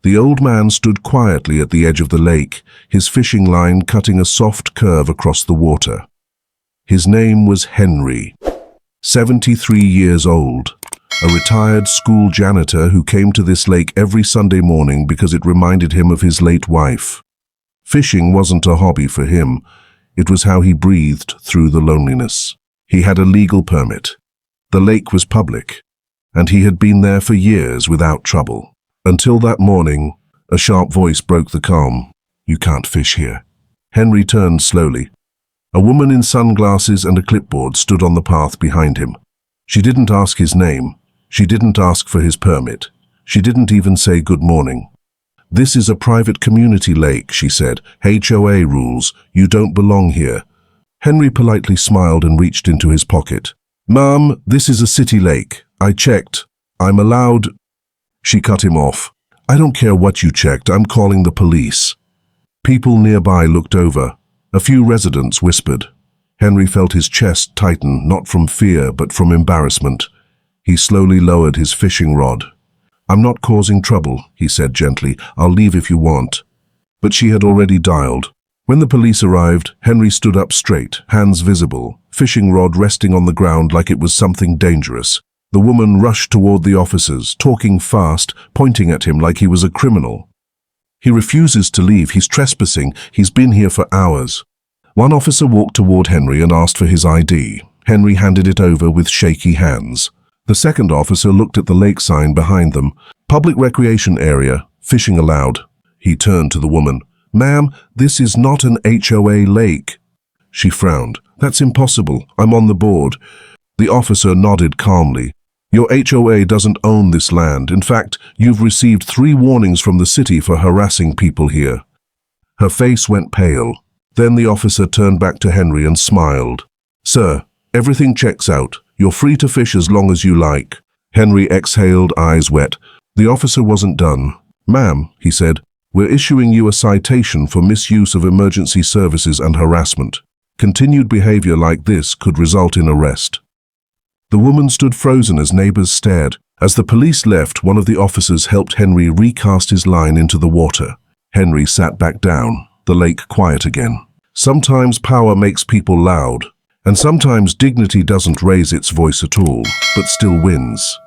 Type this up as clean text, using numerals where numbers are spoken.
The old man stood quietly at the edge of the lake, his fishing line cutting a soft curve across the water. His name was Henry, 73 years old, a retired school janitor who came to this lake every Sunday morning because it reminded him of his late wife. Fishing wasn't a hobby for him, it was how he breathed through the loneliness. He had a legal permit. The lake was public, and he had been there for years without trouble. Until that morning, a sharp voice broke the calm. "You can't fish here." Henry turned slowly. A woman in sunglasses and a clipboard stood on the path behind him. She didn't ask his name. She didn't ask for his permit. She didn't even say good morning. "This is a private community lake," she said. "HOA rules. You don't belong here." Henry politely smiled and reached into his pocket. "Ma'am, this is a city lake. I checked. I'm allowed—" She cut him off. "I don't care what you checked. I'm calling the police." People nearby looked over. A few residents whispered. Henry felt his chest tighten, not from fear, but from embarrassment. He slowly lowered his fishing rod. "I'm not causing trouble," he said gently. "I'll leave if you want." But she had already dialed. When the police arrived, Henry stood up straight, hands visible, fishing rod resting on the ground like it was something dangerous. The woman rushed toward the officers, talking fast, pointing at him like he was a criminal. "He refuses to leave. He's trespassing. He's been here for hours." One officer walked toward Henry and asked for his ID. Henry handed it over with shaky hands. The second officer looked at the lake sign behind them. "Public recreation area. Fishing allowed." He turned to the woman. "Ma'am, this is not an HOA lake." She frowned. "That's impossible. I'm on the board." The officer nodded calmly. "Your HOA doesn't own this land. In fact, you've received 3 warnings from the city for harassing people here." Her face went pale. Then the officer turned back to Henry and smiled. "Sir, everything checks out. You're free to fish as long as you like." Henry exhaled, eyes wet. The officer wasn't done. "Ma'am," he said, "we're issuing you a citation for misuse of emergency services and harassment. Continued behavior like this could result in arrest." The woman stood frozen as neighbors stared. As the police left, one of the officers helped Henry recast his line into the water. Henry sat back down, the lake quiet again. Sometimes power makes people loud, and sometimes dignity doesn't raise its voice at all, but still wins.